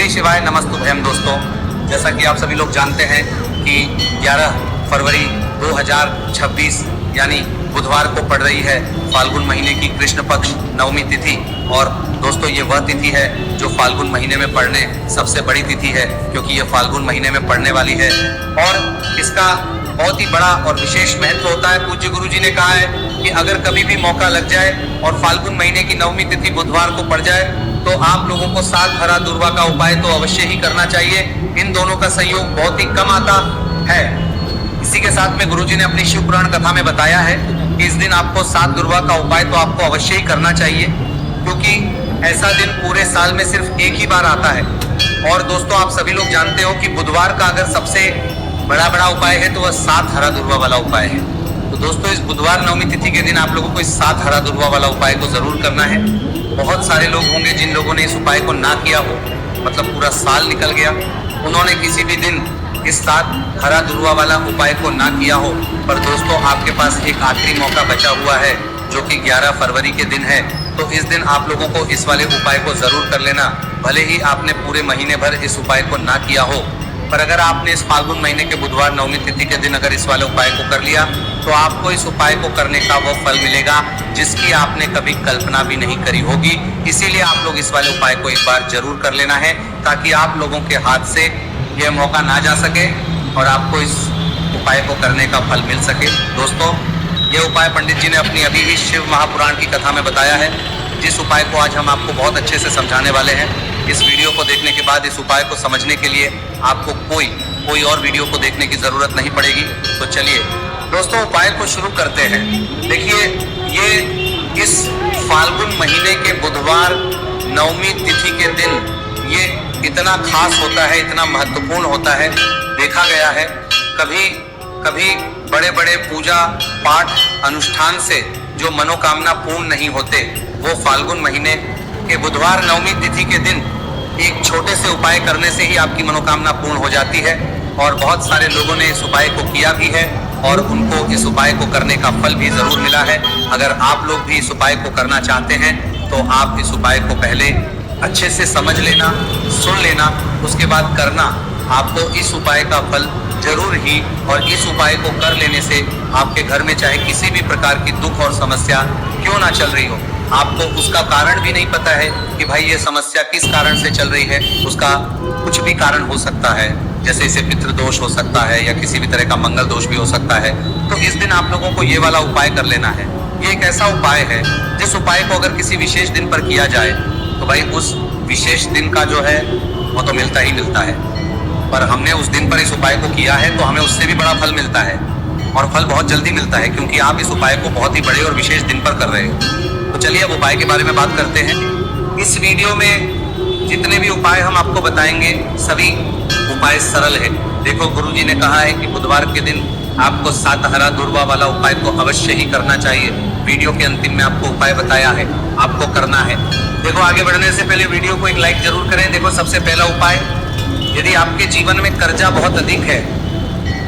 शिवाय नमस्तुभ्यम। दोस्तों, जैसा कि आप सभी लोग जानते हैं कि 11 फरवरी 2026 यानी बुधवार को पड़ रही है फाल्गुन महीने की कृष्ण पक्ष नवमी तिथि। और दोस्तों, ये वह तिथि है जो फाल्गुन महीने में पड़ने सबसे बड़ी तिथि है, क्योंकि ये फाल्गुन महीने में पड़ने वाली है और इसका बहुत ही बड़ा और विशेष महत्व होता है। पूज्य गुरु जी ने कहा है कि अगर कभी भी मौका लग जाए और फाल्गुन महीने की नवमी तिथि बुधवार को पड़ जाए तो आप लोगों को 7 हरा दुर्वा का उपाय तो अवश्य ही करना चाहिए। इन दोनों का संयोग बहुत ही कम आता है। इसी के साथ में गुरुजी ने अपनी शिव पुराण कथा में बताया है कि इस दिन आपको 7 दुर्वा का उपाय तो आपको अवश्य ही करना चाहिए, क्योंकि ऐसा दिन पूरे साल में सिर्फ एक ही बार आता है। और दोस्तों, आप सभी लोग जानते हो कि बुधवार का अगर सबसे बड़ा उपाय है तो वह 7 हरा दुर्वा वाला उपाय है। तो दोस्तों, इस बुधवार नवमी तिथि के दिन आप लोगों को इस 7 हरा दुर्वा वाला उपाय को जरूर करना है। बहुत सारे लोग होंगे जिन लोगों ने इस उपाय को ना किया हो, मतलब पूरा साल निकल गया, उन्होंने किसी भी दिन इस 7 हरा दुर्वा वाला उपाय को ना किया हो। पर दोस्तों, आपके पास एक आखिरी मौका बचा हुआ है जो कि 11 फरवरी के दिन है। तो इस दिन आप लोगों को इस वाले उपाय को जरूर कर लेना, भले ही आपने पूरे महीने भर इस उपाय को ना किया हो। पर अगर आपने इस फाल्गुन महीने के बुधवार नवमी तिथि के दिन अगर इस वाले उपाय को कर लिया तो आपको इस उपाय को करने का वो फल मिलेगा जिसकी आपने कभी कल्पना भी नहीं करी होगी। इसीलिए आप लोग इस वाले उपाय को एक बार जरूर कर लेना है, ताकि आप लोगों के हाथ से यह मौका ना जा सके और आपको इस उपाय को करने का फल मिल सके। दोस्तों, ये उपाय पंडित जी ने अपनी अभी ही शिव महापुराण की कथा में बताया है, जिस उपाय को आज हम आपको बहुत अच्छे से समझाने वाले हैं। इस वीडियो को देखने के बाद इस उपाय को समझने के लिए आपको कोई और वीडियो को देखने की जरूरत नहीं पड़ेगी। तो चलिए दोस्तों, उपाय को शुरू करते हैं। देखिए, ये इस फाल्गुन महीने के बुधवार नवमी तिथि के दिन ये इतना खास होता है, इतना महत्वपूर्ण होता है। देखा गया है कभी बड़े बड़े पूजा पाठ अनुष्ठान से जो मनोकामना पूर्ण नहीं होते, वो फाल्गुन महीने के बुधवार नवमी तिथि के दिन एक छोटे से उपाय करने से ही आपकी मनोकामना पूर्ण हो जाती है। और बहुत सारे लोगों ने इस उपाय को किया भी है और उनको इस उपाय को करने का फल भी जरूर मिला है। अगर आप लोग भी इस उपाय को करना चाहते हैं तो आप इस उपाय को पहले अच्छे से समझ लेना, सुन लेना, उसके बाद करना। आपको इस उपाय का फल जरूर ही, और इस उपाय को कर लेने से आपके घर में चाहे किसी भी प्रकार की दुख और समस्या क्यों ना चल रही हो, आपको उसका कारण भी नहीं पता है कि भाई ये समस्या किस कारण से चल रही है, उसका कुछ भी कारण हो सकता है, जैसे इसे पितृदोष हो सकता है या किसी भी तरह का मंगल दोष भी हो सकता है। तो इस दिन आप लोगों को ये वाला उपाय कर लेना है। ये एक ऐसा उपाय है जिस उपाय को अगर किसी विशेष दिन पर किया जाए तो भाई उस विशेष दिन का जो है वो तो मिलता ही मिलता है। पर हमने उस दिन पर इस उपाय को किया है तो हमें उससे भी बड़ा फल मिलता है, और फल बहुत जल्दी मिलता है, क्योंकि आप इस उपाय को बहुत ही बड़े और विशेष दिन पर कर रहे हो। तो चलिए अब उपाय के बारे में बात करते हैं। इस वीडियो में जितने भी उपाय हम आपको बताएंगे सभी उपाय सरल है। देखो, गुरुजी ने कहा है कि बुधवार के दिन आपको 7 हरा दुर्वा वाला उपाय को अवश्य ही करना चाहिए। वीडियो के अंतिम में आपको उपाय बताया है, आपको करना है। देखो, आगे बढ़ने से पहले वीडियो को एक लाइक जरूर करें। देखो, सबसे पहला उपाय, यदि आपके जीवन में कर्जा बहुत अधिक है,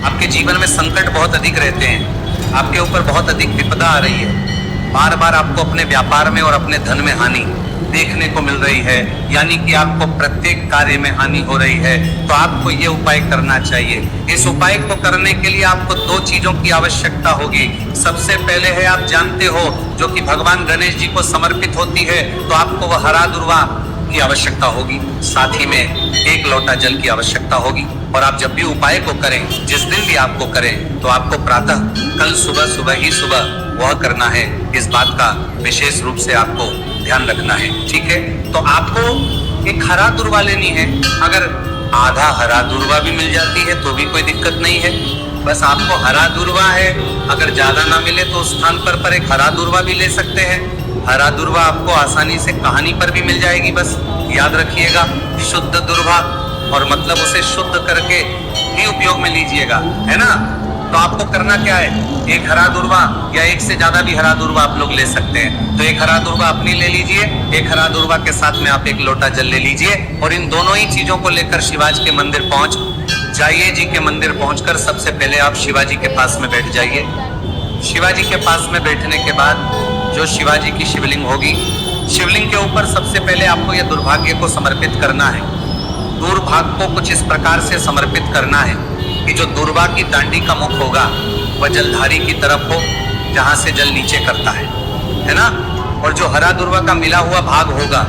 आपके जीवन में संकट बहुत अधिक रहते हैं, आपके ऊपर बहुत अधिक विपदा आ रही है, बार बार आपको अपने व्यापार में और अपने धन में हानि देखने को मिल रही है, यानी कि आपको प्रत्येक कार्य में हानि हो रही है, तो आपको ये उपाय करना चाहिए। इस उपाय को करने के लिए आपको 2 चीजों की आवश्यकता होगी। सबसे पहले है, आप जानते हो, जो कि भगवान गणेश जी को समर्पित होती है, तो आपको वह हरा दुर्वा की आवश्यकता होगी। साथ ही में 1 लोटा जल की आवश्यकता होगी। और आप जब भी उपाय को करें, जिस दिन भी आपको करें, तो आपको प्रातः कल सुबह ही सुबह वह करना है। इस बात का विशेष रूप से आपको ध्यान रखना है, ठीक है। तो आपको एक हरा दुर्वा लेनी है। अगर आधा हरा दुर्वा भी मिल जाती है तो भी कोई दिक्कत नहीं है, बस आपको हरा दुर्वा है। अगर ज्यादा ना मिले तो उस स्थान पर एक हरा दुर्वा भी ले सकते हैं। हरा दुर्वा आपको आसानी से कहानी पर भी मिल जाएगी, बस याद रखिएगा, शुद्ध दुर्वा, और मतलब उसे शुद्ध करके ही उपयोग में लीजिएगा, है ना। तो आपको करना क्या है, 1 हरा दुर्वा या 1 से ज्यादा भी हरा दुर्वा आप लोग ले सकते हैं। तो 1 हरा दुर्वा अपनी ले लीजिए, 1 हरा दुर्वा के साथ में आप 1 लोटा जल ले लीजिए, और इन दोनों ही चीजों को लेकर शिवाजी के मंदिर पहुंच जाइए। जी के मंदिर पहुंचकर सबसे पहले आप शिवाजी के पास में बैठ जाइए। शिवाजी के पास में बैठने के बाद जो शिवाजी की शिवलिंग होगी, शिवलिंग के ऊपर सबसे पहले आपको यह दुर्भाग्य को समर्पित करना है। दूरभाग को कुछ इस प्रकार से समर्पित करना है कि जो दूर्वा की दांडी का मुख होगा वह जलधारी की तरफ हो, जहां से जल नीचे करता है ना। और जो हरा दूर्वा का मिला हुआ भाग होगा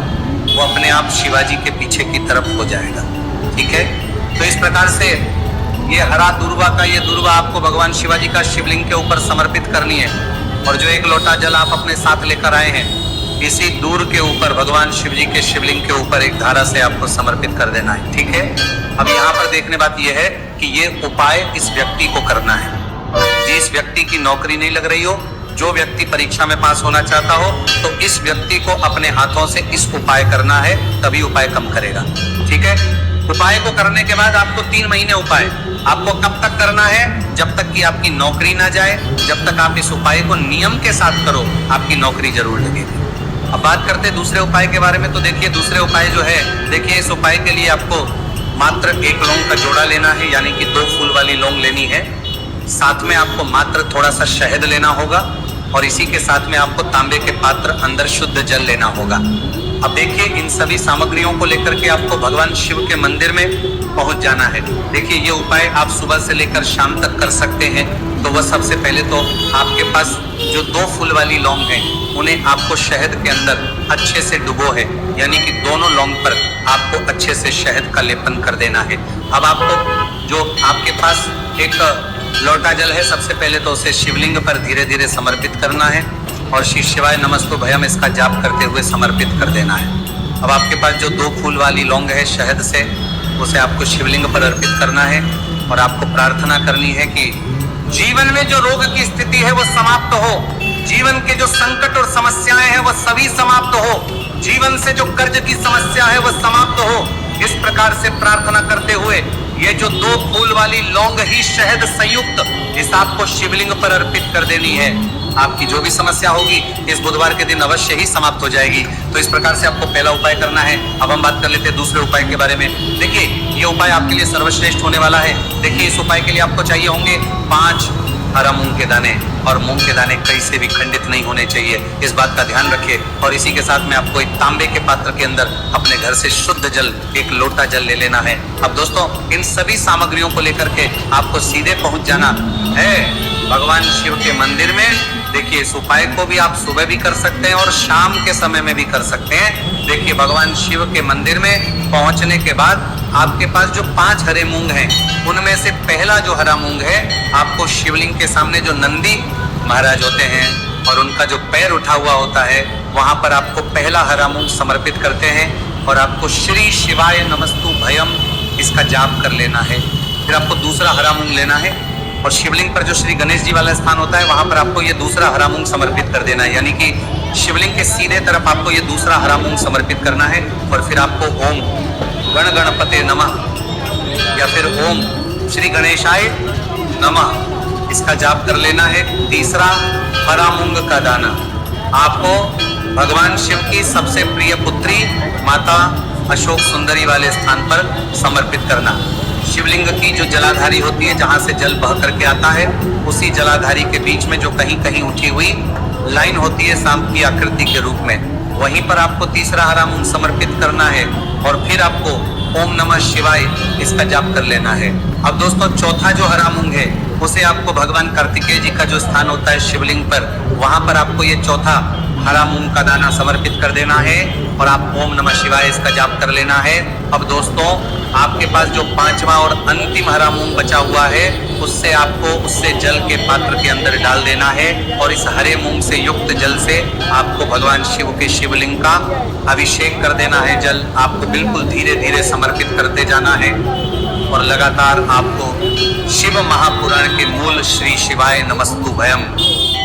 वो अपने आप शिवाजी के पीछे की तरफ हो जाएगा। ठीक है, तो इस प्रकार से ये हरा दूर्वा का ये दूर्वा आपको भगवान शिवाजी का शिवलिंग के ऊपर समर्पित करनी है। और जो एक लोटा जल आप अपने साथ लेकर आए हैं, इसी दूर के ऊपर भगवान शिव जी के शिवलिंग के ऊपर एक धारा से आपको समर्पित कर देना है। ठीक है, अब यहाँ पर देखने बात यह है कि ये उपाय इस व्यक्ति को करना है। जिस व्यक्ति की नौकरी नहीं लग रही हो, जो व्यक्ति परीक्षा में पास होना चाहता हो, तो इस व्यक्ति को अपने हाथों से इस उपाय करना है, तभी उपाय कम करेगा। ठीक है, उपाय को करने के बाद आपको 3 महीने उपाय आपको कब तक करना है? जब तक कि आपकी नौकरी ना जाए, जब तक आप इस उपाय को नियम के साथ करो, आपकी नौकरी जरूर लगेगी। अब बात करते हैं दूसरे उपाय के बारे में। तो देखिए दूसरे उपाय जो है, देखिए इस उपाय के लिए आपको मात्र 1 लौंग का जोड़ा लेना है, यानी कि 2 फूल वाली लौंग लेनी है। साथ में आपको मात्र थोड़ा सा शहद लेना होगा और इसी के साथ में आपको तांबे के पात्र अंदर शुद्ध जल लेना होगा। अब देखिए इन सभी सामग्रियों को लेकर के आपको भगवान शिव के मंदिर में पहुंच जाना है। देखिए ये उपाय आप सुबह से लेकर शाम तक कर सकते हैं। तो वह सबसे पहले तो आपके पास जो 2 फूल वाली लौंग हैं, उन्हें आपको शहद के अंदर अच्छे से डुबो है, यानी कि दोनों लौंग पर आपको अच्छे से शहद का लेपन कर देना है। अब आपको जो आपके पास एक लोटा जल है, सबसे पहले तो उसे शिवलिंग पर धीरे धीरे समर्पित करना है और श्री शिवाय नमस्तु भयम इसका जाप करते हुए समर्पित कर देना है। अब आपके पास जो 2 फूल वाली लौंग है शहद से, उसे आपको शिवलिंग पर अर्पित करना है और आपको प्रार्थना करनी है कि जीवन में जो रोग की स्थिति है वो समाप्त हो, जीवन के जो संकट और समस्याएं हैं वो सभी समाप्त हो, जीवन से जो कर्ज की समस्या है वो समाप्त हो। इस प्रकार से प्रार्थना करते हुए ये जो 2 फूल वाली लौंग ही शहद संयुक्त इस आपको शिवलिंग पर अर्पित कर देनी है। आपकी जो भी समस्या होगी इस बुधवार के दिन अवश्य ही समाप्त हो जाएगी। तो इस प्रकार से आपको पहला उपाय करना है। अब हम बात कर लेते हैं दूसरे उपाय के बारे में। देखिए ये उपाय आपके लिए सर्वश्रेष्ठ होने वाला है। देखिए इस उपाय के लिए आपको चाहिए होंगे 5 हरा मूंग के दाने, और मूंग के दाने कैसे भी खंडित नहीं होने चाहिए, इस बात का ध्यान रखिए। और इसी के साथ में आपको एक तांबे के पात्र के अंदर अपने घर से शुद्ध जल 1 लोटा जल ले लेना है। अब दोस्तों इन सभी सामग्रियों को लेकर के आपको सीधे पहुंच जाना है भगवान शिव के मंदिर में। देखिए इस उपाय को भी आप सुबह भी कर सकते हैं और शाम के समय में भी कर सकते हैं। देखिए भगवान शिव के मंदिर में पहुंचने के बाद आपके पास जो 5 हरे मूंग हैं, उनमें से पहला जो हरा मूंग है आपको शिवलिंग के सामने जो नंदी महाराज होते हैं और उनका जो पैर उठा हुआ होता है, वहां पर आपको पहला हरा मूंग समर्पित करते हैं और आपको श्री शिवाय नमस्तु भयम इसका जाप कर लेना है। फिर आपको दूसरा हरा मूंग लेना है और शिवलिंग पर जो श्री गणेश जी वाला स्थान होता है वहां पर आपको ये दूसरा हरा मूंग समर्पित कर देना है, यानी कि शिवलिंग के सीधे तरफ आपको ये दूसरा हरा मूंग समर्पित करना है। और फिर आपको ओम गण गणपते नमः या फिर ओम श्री गणेशाय नमः इसका जाप कर लेना है। तीसरा हरा मूंग का दाना आपको भगवान शिव की सबसे प्रिय पुत्री माता अशोक सुंदरी वाले स्थान पर समर्पित करना। शिवलिंग की जो जलाधारी होती है, जहां से जल बह करके आता है, उसी जलाधारी के बीच में जो कहीं कहीं उठी हुई लाइन होती है सांप की आकृति के रूप में, वहीं पर आपको तीसरा हरा मूंग समर्पित करना है और फिर आपको ओम नमः शिवाय इसका जाप कर लेना है। अब दोस्तों चौथा जो हरा मूंग है उसे आपको भगवान कार्तिकेय जी का जो स्थान होता है शिवलिंग पर, वहां पर आपको ये चौथा हरा मूंग का दाना समर्पित कर देना है और आप ओम नमः शिवाय इसका जाप कर लेना है। अब दोस्तों आपके पास जो 5वां और अंतिम हरा मूंग बचा हुआ है, उससे आपको उससे जल के पात्र के अंदर डाल देना है और इस हरे मूंग से युक्त जल से आपको भगवान शिव के शिवलिंग का अभिषेक कर देना है। जल आपको बिल्कुल धीरे धीरे समर्पित करते जाना है और लगातार आपको शिव महापुराण के मूल श्री शिवाय नमस्तु भयम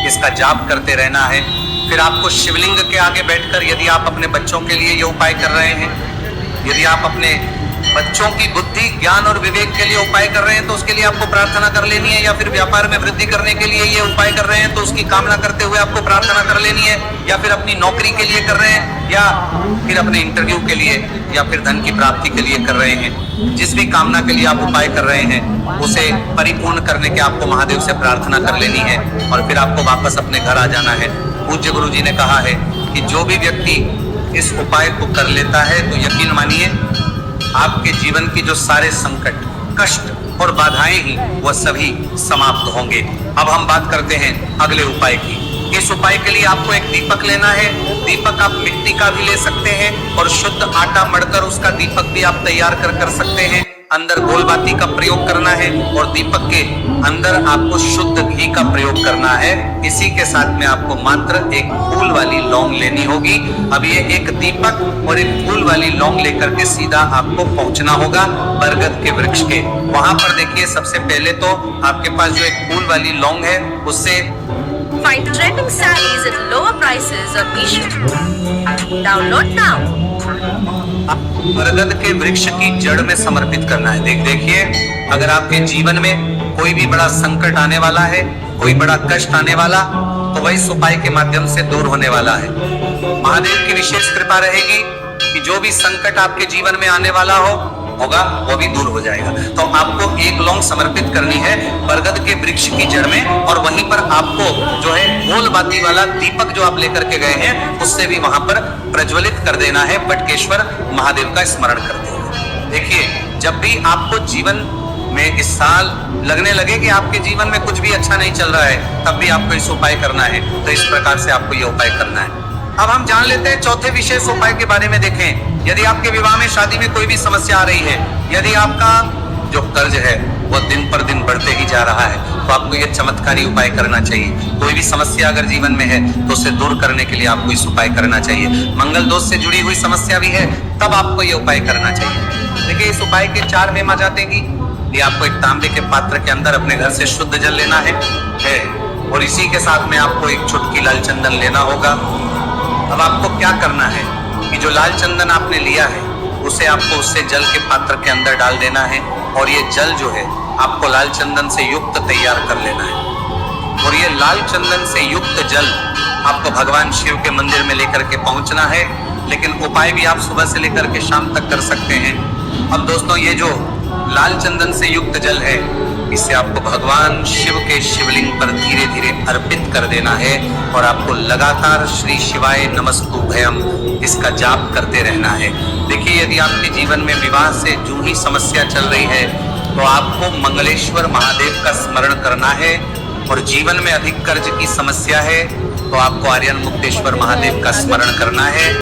इसका जाप करते रहना है। फिर आपको शिवलिंग के आगे बैठकर, यदि आप अपने बच्चों के लिए ये उपाय कर रहे हैं, यदि आप अपने बच्चों की बुद्धि ज्ञान और विवेक के लिए उपाय कर रहे हैं तो उसके लिए आपको प्रार्थना कर लेनी है, या फिर व्यापार में वृद्धि करने के लिए ये उपाय कर रहे हैं तो उसकी कामना करते हुए आपको प्रार्थना कर लेनी है, या फिर अपनी नौकरी के लिए कर रहे हैं, या फिर अपने इंटरव्यू के लिए, या फिर धन की प्राप्ति के लिए कर रहे हैं। जिस भी कामना के लिए आप उपाय कर रहे हैं उसे परिपूर्ण करने के आपको महादेव से प्रार्थना कर लेनी है और फिर आपको वापस अपने घर आ जाना है। पूज्य गुरु जी ने कहा है कि जो भी व्यक्ति इस उपाय को कर लेता है तो यकीन मानिए आपके जीवन की जो सारे संकट, कष्ट और बाधाएं ही वह सभी समाप्त होंगे। अब हम बात करते हैं अगले उपाय की। इस उपाय के लिए आपको एक दीपक लेना है। दीपक आप मिट्टी का भी ले सकते हैं और शुद्ध आटा मढ़कर उसका दीपक भी आप तैयार कर सकते हैं। अंदर गोलबाती का प्रयोग करना है और दीपक के अंदर आपको शुद्ध घी का प्रयोग करना है। इसी के साथ में आपको मात्र एक फूल वाली लौंग लेनी होगी। अब ये एक दीपक और एक फूल वाली लौंग लेकर के सीधा आपको पहुंचना होगा बरगद के वृक्ष के। वहां पर देखिए, सबसे पहले तो आपके पास जो एक फूल वाली लौंग है उससे Find trending sarees at lower prices on Meesho. Download now. बरगद के वृक्ष की जड़ में समर्पित करना है। देखिए, अगर आपके जीवन में कोई भी बड़ा संकट आने वाला है, कोई बड़ा कष्ट आने वाला, तो वही इस उपाय के माध्यम से दूर होने वाला है। महादेव की विशेष कृपा रहेगी कि जो भी संकट आपके जीवन में आने वाला होगा वो भी दूर हो जाएगा। तो आपको एक लौंग समर्पित करनी है बरगद के वृक्ष की जड़ में, और वहीं पर आपको जो है गोल बाती वाला दीपक जो आप लेकर के गए हैं उससे भी वहां पर प्रज्वलित कर देना है। बटकेश्वर महादेव का स्मरण करते हुए। देखिए, जब भी आपको जीवन में इस साल लगने लगे कि आपके जीवन में कुछ भी अच्छा नहीं चल रहा है, तब भी आपको इस उपाय करना है। तो इस प्रकार से आपको ये उपाय करना है। अब हम जान लेते हैं चौथे विशेष उपाय के बारे में। देखें, यदि आपके विवाह में, शादी में कोई भी समस्या आ रही है, यदि आपका जो कर्ज है वो दिन पर दिन बढ़ते ही जा रहा है, तो आपको ये चमत्कारी उपाय करना चाहिए। कोई भी समस्या अगर जीवन में है तो उसे दूर करने के लिए आपको इस उपाय करना चाहिए। मंगल दोष से जुड़ी हुई समस्या भी है, तब आपको ये उपाय करना चाहिए। देखिए, इस उपाय के 4 वेम आ जाते हैं कि आपको एक तांबे के पात्र के अंदर अपने घर से शुद्ध जल लेना है और इसी के साथ में आपको एक चुटकी लाल चंदन लेना होगा। अब आपको क्या करना है कि जो लाल चंदन आपने लिया है उसे आपको उससे जल के पात्र के अंदर डाल देना है, और ये जल जो है आपको लाल चंदन से युक्त तैयार कर लेना है। और ये लाल चंदन से युक्त जल आपको भगवान शिव के मंदिर में लेकर के पहुंचना है। लेकिन उपाय भी आप सुबह से लेकर के शाम तक कर सकते हैं। अब दोस्तों, ये जो लाल चंदन से युक्त जल है, इसे आपको भगवान शिव के शिवलिंग पर धीरे धीरे अर्पित कर देना है, और आपको लगातार श्री शिवाय नमस्तुभ्यम इसका जाप करते रहना है। देखिए, यदि आपके जीवन में विवाह से जो ही समस्या चल रही है, तो आपको मंगलेश्वर महादेव का स्मरण करना है। और जीवन में अधिक कर्ज की समस्या है तो आपको आर्यन मुक्तेश्वर महादेव का स्मरण करना है।